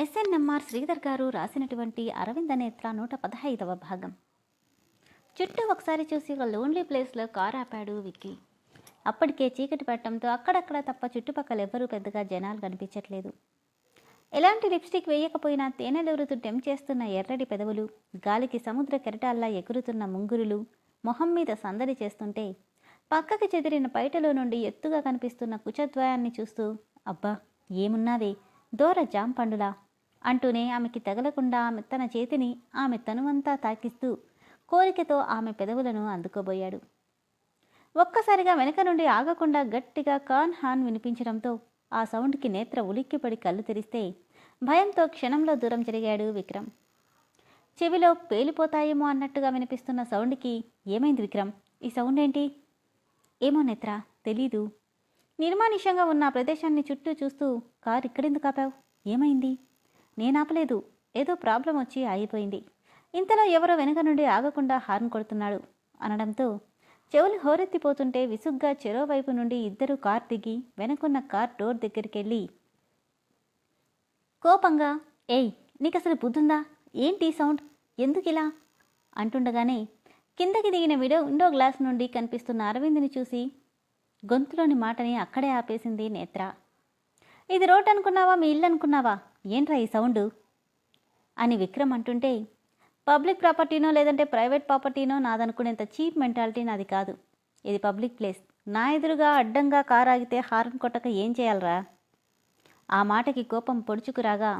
SNMR Sridhar గారు రాసినటువంటి అరవింద నేత్ర 115వ భాగం. చుట్టూ ఒకసారి చూసి ఒక లోన్లీ ప్లేస్లో కారు ఆపాడు విక్కీ. అప్పటికే చీకటి పట్టడంతో అక్కడక్కడ తప్ప చుట్టుపక్కల ఎవ్వరూ పెద్దగా జనాలు కనిపించట్లేదు. ఎలాంటి లిప్స్టిక్ వేయకపోయినా తేనెలూరుతూ చేస్తున్న ఎర్రటి పెదవులు, గాలికి సముద్ర కెరటాల్లా ఎగురుతున్న ముంగురులు మొహం మీద సందడి చేస్తుంటే, పక్కకి చెదిరిన పైటలో నుండి ఎత్తుగా కనిపిస్తున్న కుచద్వయాన్ని చూస్తూ, అబ్బా ఏమున్నావే దూర జాంపండులా అంటూనే ఆమెకి తగలకుండా తన చేతిని ఆమె తనువంతా తాకిస్తూ కోరికతో ఆమె పెదవులను అందుకోబోయాడు. ఒక్కసారిగా వెనక నుండి ఆగకుండా గట్టిగా కాన్ హాన్ వినిపించడంతో ఆ సౌండ్కి నేత్ర ఉలిక్కిపడి కళ్ళు తెరిస్తే భయంతో క్షణంలో దూరం జరిగాడు విక్రమ్. చెవిలో పేలిపోతాయేమో అన్నట్టుగా వినిపిస్తున్న సౌండ్కి, ఏమైంది విక్రమ్, ఈ సౌండ్ ఏంటి? ఏమో నేత్ర తెలీదు. నిర్మానుష్యంగా ఉన్న ప్రదేశాన్ని చుట్టూ చూస్తూ, కారు ఇక్కడెందుకు ఆపావు, ఏమైంది? నేనాపలేదు, ఏదో ప్రాబ్లం వచ్చి ఆగిపోయింది. ఇంతలో ఎవరో వెనుక నుండి ఆగకుండా హార్న్ కొడుతున్నాడు అనడంతో చెవులు హోరెత్తిపోతుంటే విసుగ్గా చెరోవైపు నుండి ఇద్దరు కార్ దిగి వెనుకున్న కార్ డోర్ దగ్గరికి వెళ్ళి కోపంగా, ఏయ్ నీకసలు బుద్ధుందా, ఏంటి సౌండ్, ఎందుకిలా అంటుండగానే కిందకి దిగిన విండో గ్లాస్ నుండి కనిపిస్తున్న అరవింద్ని చూసి గొంతులోని మాటని అక్కడే ఆపేసింది నేత్ర. ఇది రోడ్ అనుకున్నావా, మీ ఇల్లు అనుకున్నావా, ఏంట్రా ఈ సౌండు అని విక్రమ్ అంటుంటే, పబ్లిక్ ప్రాపర్టీనో లేదంటే ప్రైవేట్ ప్రాపర్టీనో నాదనుకునేంత చీప్ మెంటాలిటీ నాది కాదు. ఇది పబ్లిక్ ప్లేస్. నా ఎదురుగా అడ్డంగా కారు ఆగితే హార్న్ కొట్టక ఏం చేయాలరా? ఆ మాటకి కోపం పొడుచుకురాగా,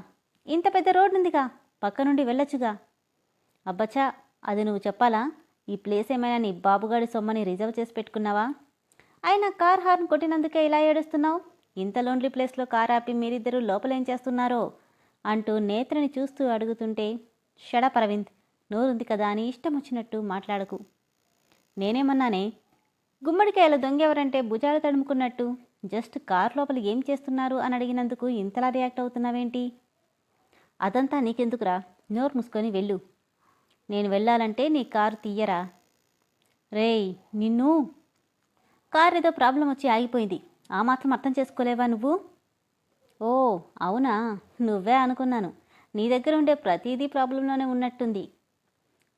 ఇంత పెద్ద రోడ్ ఉందిగా, పక్క నుండి వెళ్ళొచ్చుగా. అబ్బచ్చా, అది నువ్వు చెప్పాలా? ఈ ప్లేస్ ఏమైనా నీ బాబుగాడి సొమ్మని రిజర్వ్ చేసి పెట్టుకున్నావా? అయినా కార్ హార్న్ కొట్టినందుకే ఇలా ఏడుస్తున్నావు? ఇంత లోన్లీ ప్లేస్లో కార్ ఆపి మీరిద్దరూ లోపలేం చేస్తున్నారో అంటూ నేత్రని చూస్తూ అడుగుతుంటే, షడప్ అరవింద్, నోరుంది కదా అని ఇష్టం వచ్చినట్టు మాట్లాడకు. నేనేమన్నానే? గుమ్మడికాయల దొంగెవరంటే భుజాలు తడుముకున్నట్టు జస్ట్ కార్ లోపల ఏం చేస్తున్నారు అని అడిగినందుకు ఇంతలా రియాక్ట్ అవుతున్నావేంటి? అదంతా నీకెందుకురా, నోరు మూసుకొని వెళ్ళు. నేను వెళ్ళాలంటే నీ కారు తీయరా? రేయ్ నిన్ను, కార్ ఏదో ప్రాబ్లం వచ్చి ఆగిపోయింది, ఆ మాత్రం అర్థం చేసుకోలేవా నువ్వు? ఓ అవునా, నువ్వే అనుకున్నాను. నీ దగ్గర ఉండే ప్రతిదీ ప్రాబ్లంలోనే ఉన్నట్టుంది.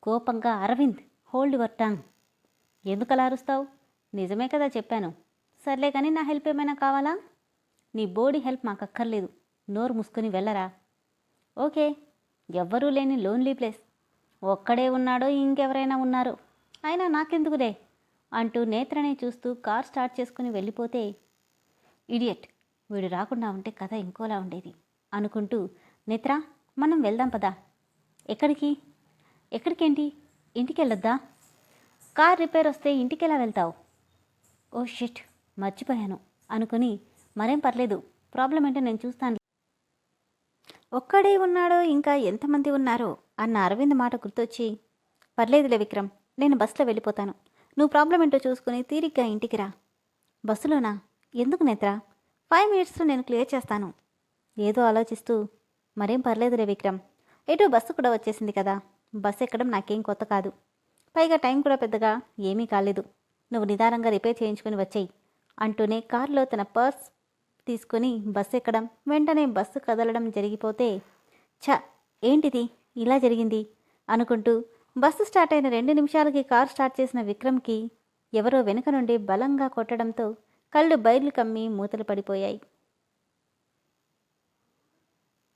కోపంగా, అరవింద్ హోల్డ్ యువర్ టంగ్. ఎందుకలా అరుస్తావు? నిజమే కదా చెప్పాను. సర్లే కానీ నా హెల్ప్ ఏమైనా కావాలా? నీ బోడీ హెల్ప్ మాకు అక్కర్లేదు. నోరు మూసుకొని వెళ్ళరా. ఓకే, ఎవ్వరూ లేని లోన్లీ ప్లేస్, ఒక్కడే ఉన్నాడో ఇంకెవరైనా ఉన్నారో, అయినా నాకెందుకులే అంటూ నేత్రనే చూస్తూ కార్ స్టార్ట్ చేసుకుని వెళ్ళిపోతే, ఇడియట్, వీడు రాకుండా ఉంటే కథ ఇంకోలా ఉండేది అనుకుంటూ, నేత్ర మనం వెళ్దాం పదా. ఎక్కడికి? ఎక్కడికేంటి, ఇంటికి వెళ్ళొద్దా? కార్ రిపేర్ వస్తే ఇంటికి ఎలా వెళ్తావు? ఓ షిట్, మర్చిపోయాను అనుకుని, మరేం పర్లేదు, ప్రాబ్లం ఏంటో నేను చూస్తాను. ఒక్కడే ఉన్నాడో ఇంకా ఎంతమంది ఉన్నారో అన్న అరవింద్ మాట గుర్తొచ్చి, పర్లేదులే విక్రమ్, నేను బస్సులో వెళ్ళిపోతాను, నువ్వు ప్రాబ్లం ఏంటో చూసుకుని తీరిగ్గా ఇంటికి రా. బస్సులోనా? ఎందుకు నేత్ర, 5 మినిట్స్లో నేను క్లియర్ చేస్తాను. ఏదో ఆలోచిస్తూ, మరేం పర్లేదులే విక్రమ్, ఎటో బస్సు కూడా వచ్చేసింది కదా, బస్సు ఎక్కడం నాకేం కొత్త కాదు, పైగా టైం కూడా పెద్దగా ఏమీ కాలేదు, నువ్వు నిదానంగా రిపేర్ చేయించుకొని వచ్చేయి అంటూనే కారులో తన పర్స్ తీసుకుని బస్సు ఎక్కడం, వెంటనే బస్సు కదలడం జరిగిపోతే, ఛ ఏంటిది ఇలా జరిగింది అనుకుంటూ బస్సు స్టార్ట్ అయిన 2 నిమిషాలకి కారు స్టార్ట్ చేసిన విక్రమ్కి ఎవరో వెనుక నుండి బలంగా కొట్టడంతో కళ్ళు బైర్లు కమ్మి మూతలు పడిపోయాయి.